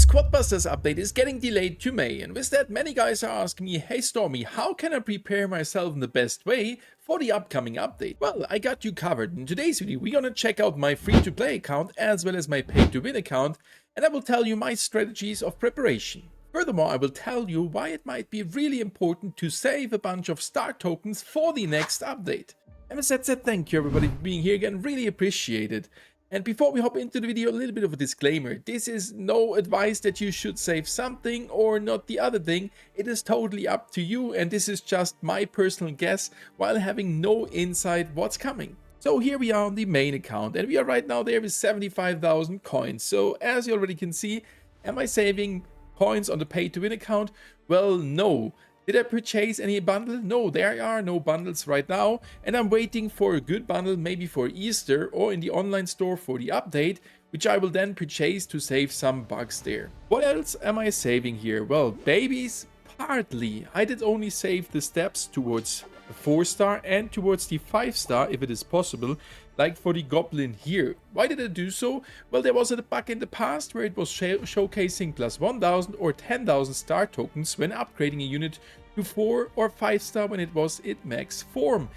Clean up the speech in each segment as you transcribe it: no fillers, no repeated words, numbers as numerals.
Squadbusters update is getting delayed to May, and with that many guys are asking me, hey Stormy, how can I prepare myself in the best way for the upcoming update? Well, I got you covered. In today's video we're gonna check out my free-to-play account as well as my pay-to-win account, and I will tell you my strategies of preparation. Furthermore, I will tell you why it might be really important to save a bunch of star tokens for the next update. And with that said, thank you everybody for being here again, really appreciate it. And before we hop into the video, a little bit of a disclaimer. This is no advice that you should save something or not the other thing. It is totally up to you, and this is just my personal guess while having no insight what's coming. So here we are on the main account, and we are right now there with 75,000 coins. So as you already can see, am I saving coins on the pay to win account? Well, no. Did I purchase any bundle? No, there are no bundles right now, and I'm waiting for a good bundle, maybe for Easter or in the online store for the update, which I will then purchase to save some bucks there. What else am I saving here? Well, babies, partly. I did only save the steps towards the 4-star and towards the 5-star if it is possible, like for the goblin here. Why did I do so? Well, there was a bug in the past where it was showcasing plus 1,000 or 10,000 star tokens when upgrading a unit to 4 or 5-star when it was in max form.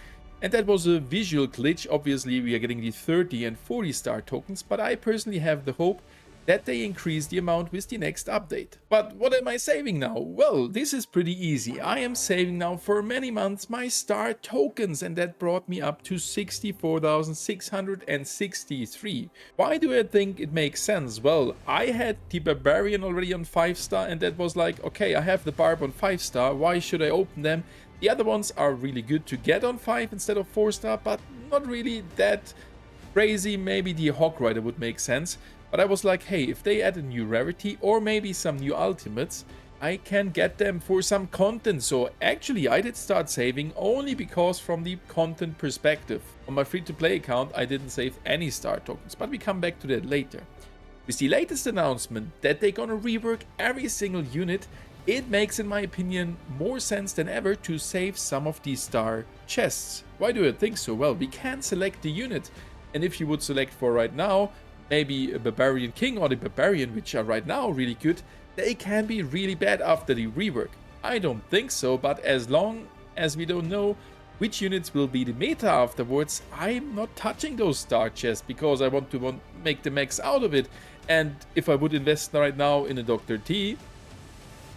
And that was a visual glitch. Obviously we are getting the 30 and 40 star tokens, but I personally have the hope that they increase the amount with the next update. But what am I saving now? Well, this is pretty easy. I am saving now for many months my star tokens, and that brought me up to 64,663. Why do I think it makes sense? Well, I had the Barbarian already on 5-star, and that was like, okay, I have the Barb on 5-star, why should I open them? The other ones are really good to get on 5 instead of 4-star, but not really that crazy. Maybe the Hawk Rider would make sense. But I was like, hey, if they add a new rarity or maybe some new ultimates, I can get them for some content. So actually I did start saving only because from the content perspective. On my free-to-play account I didn't save any star tokens, but we come back to that later. With the latest announcement that they're gonna rework every single unit, it makes, in my opinion, more sense than ever to save some of these star chests. Why do I think so? Well, we can select the unit, and if you would select for right now, maybe a Barbarian King or the Barbarian, which are right now really good, they can be really bad after the rework. I don't think so, but as long as we don't know which units will be the meta afterwards, I'm not touching those star chests because I want to make the max out of it. And if I would invest right now in a Dr. T,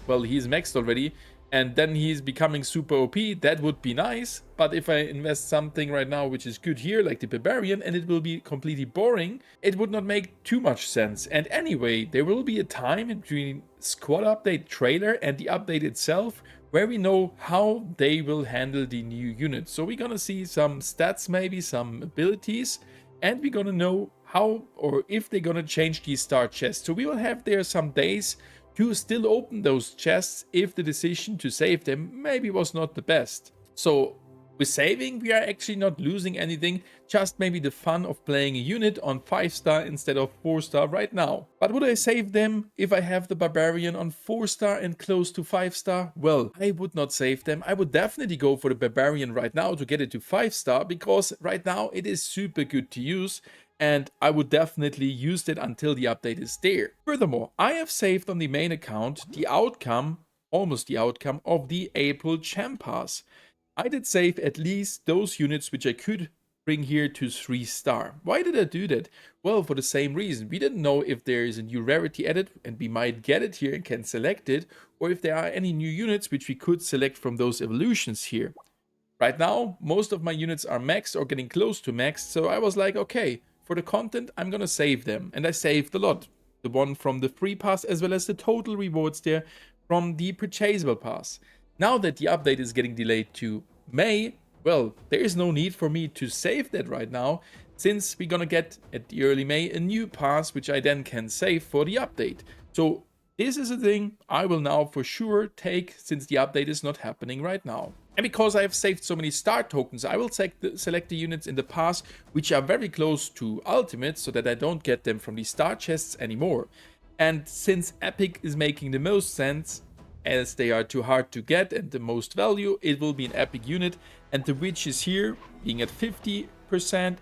well, he's maxed already, and then he's becoming super OP, that would be nice. But if I invest something right now which is good here, like the Barbarian, and it will be completely boring, it would not make too much sense. And anyway, there will be a time between squad update trailer and the update itself where we know how they will handle the new unit. So we're gonna see some stats, maybe some abilities, and we're gonna know how or if they're gonna change these star chests. So we will have there some days to still open those chests if the decision to save them maybe was not the best. So with saving we are actually not losing anything, just maybe the fun of playing a unit on 5-star instead of 4-star right now. But would I save them if I have the Barbarian on 4-star and close to 5-star? Well, I would not save them. I would definitely go for the Barbarian right now to get it to 5-star, because right now it is super good to use, and I would definitely use it until the update is there. Furthermore, I have saved on the main account the outcome, almost the outcome, of the April Champ Pass. I did save at least those units which I could bring here to 3-star. Why did I do that? Well, for the same reason. We didn't know if there is a new rarity added and we might get it here and can select it, or if there are any new units which we could select from those evolutions here. Right now, most of my units are maxed or getting close to maxed, so I was like, okay, for the content, I'm gonna save them, and I saved a lot. The one from the free pass as well as the total rewards there from the purchasable pass. Now that the update is getting delayed to May, well, there is no need for me to save that right now, since we're gonna get at the early May a new pass which I then can save for the update. So this is a thing I will now for sure take, since the update is not happening right now. And because I have saved so many star tokens, I will select the units in the pass which are very close to ultimate, so that I don't get them from the star chests anymore. And since epic is making the most sense, as they are too hard to get and the most value, it will be an epic unit. And the witch is here being at 50%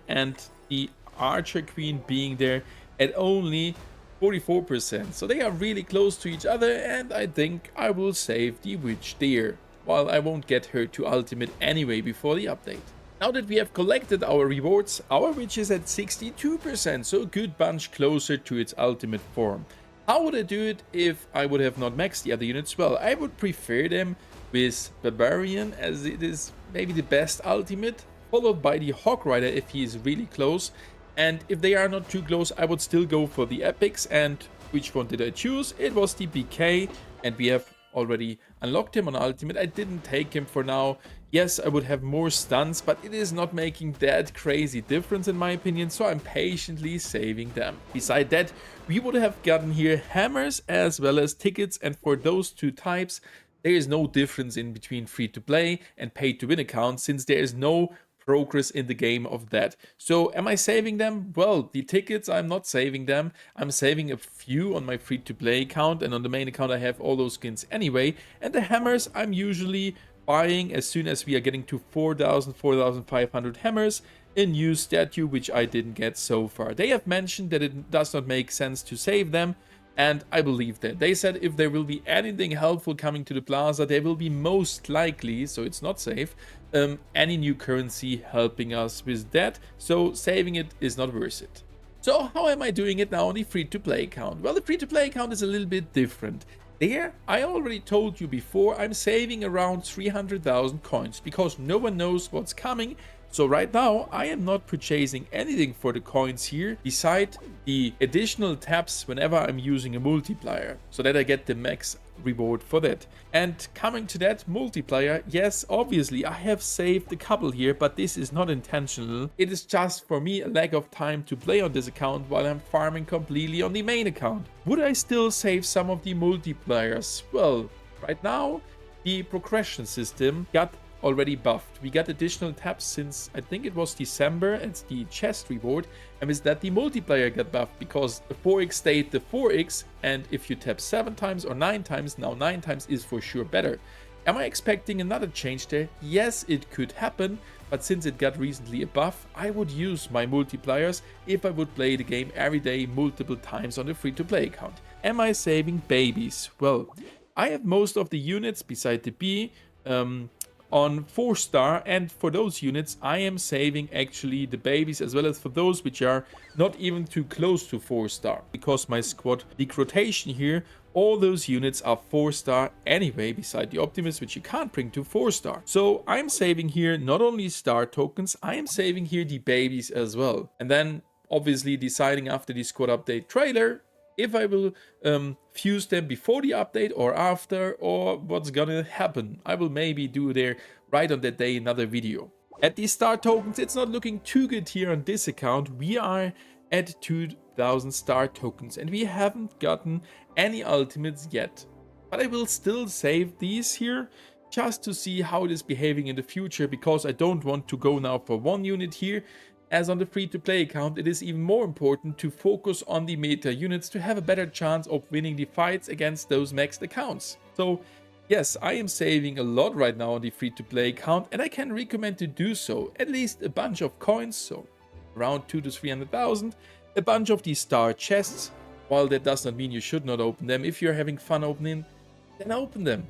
and the archer queen being there at only 44%. So they are really close to each other, and I think I will save the witch there, while I won't get her to ultimate anyway before the update. Now that we have collected our rewards, our witch is at 62%, so a good bunch closer to its ultimate form. How would I do it if I would have not maxed the other units? Well, I would prefer them with Barbarian, as it is maybe the best ultimate, followed by the Hawk Rider if he is really close. And if they are not too close, I would still go for the epics. And which one did I choose? It was the BK, and we have already unlocked him on ultimate. I didn't take him for now. Yes, I would have more stuns, but it is not making that crazy difference in my opinion, so I'm patiently saving them. Beside that, we would have gotten here hammers as well as tickets, and for those two types, there is no difference in between free to play and pay to win accounts, since there is no progress in the game of that. So am I saving them? Well, the tickets, I'm not saving them. I'm saving a few on my free to play account, and on the main account I have all those skins anyway. And the hammers I'm usually buying as soon as we are getting to 4,500 hammers, a new statue which I didn't get so far. They have mentioned that it does not make sense to save them, and I believe that. They said if there will be anything helpful coming to the plaza, there will be most likely, so it's not safe, any new currency helping us with that, so saving it is not worth it. So how am I doing it now on the free-to-play account? Well, the free-to-play account is a little bit different. There, I already told you before, I'm saving around 300,000 coins, because no one knows what's coming. So right now, I am not purchasing anything for the coins here, beside the additional taps whenever I'm using a multiplier, so that I get the max reward for that. And coming to that multiplier, yes, obviously I have saved a couple here, but this is not intentional. It is just for me a lack of time to play on this account while I'm farming completely on the main account. Would I still save some of the multipliers? Well, right now, the progression system got already buffed. We got additional taps since I think it was December. It's the chest reward, and with that the multiplier got buffed, because the 4x stayed the 4x, and if you tap 7 times or 9 times, now 9 times is for sure better. Am I expecting another change there? Yes, it could happen, but since it got recently a buff, I would use my multipliers if I would play the game every day multiple times on the free-to-play account. Am I saving babies? Well, I have most of the units beside the B on 4-star, and for those units I am saving actually the babies, as well as for those which are not even too close to 4-star, because my squad league rotation here, all those units are 4-star anyway, beside the Optimus, which you can't bring to 4-star. So I'm saving here not only star tokens, I am saving here the babies as well, and then obviously deciding after the squad update trailer if I will fuse them before the update or after, or what's gonna happen. I will maybe do there right on that day another video. At these star tokens, it's not looking too good here on this account. We are at 2,000 star tokens and we haven't gotten any ultimates yet. But I will still save these here just to see how it is behaving in the future, because I don't want to go now for one unit here. As on the free-to-play account, it is even more important to focus on the meta units to have a better chance of winning the fights against those maxed accounts. So yes, I am saving a lot right now on the free-to-play account, and I can recommend to do so. At least a bunch of coins, so around 200,000 to 300,000, a bunch of these star chests. While that does not mean you should not open them, if you're having fun opening, then open them.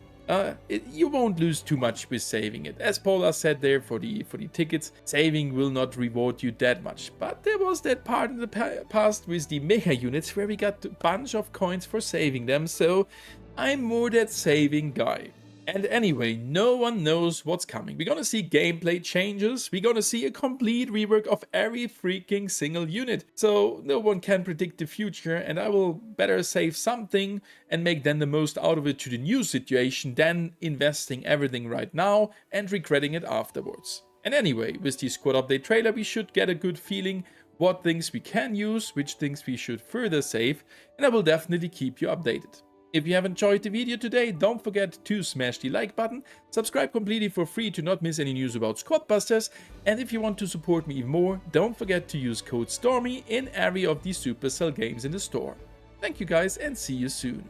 You won't lose too much with saving it. As Paula said there, for the tickets, saving will not reward you that much. But there was that part in the past with the mega units where we got a bunch of coins for saving them, so I'm more that saving guy. And anyway, no one knows what's coming. We're gonna see gameplay changes. We're gonna see a complete rework of every freaking single unit. So no one can predict the future, and I will better save something and make then the most out of it to the new situation than investing everything right now and regretting it afterwards. And anyway, with the squad update trailer, we should get a good feeling what things we can use, which things we should further save, and I will definitely keep you updated. If you have enjoyed the video today, don't forget to smash the like button, subscribe completely for free to not miss any news about Squadbusters, and if you want to support me even more, don't forget to use code STORMY in every of the Supercell games in the store. Thank you guys, and see you soon.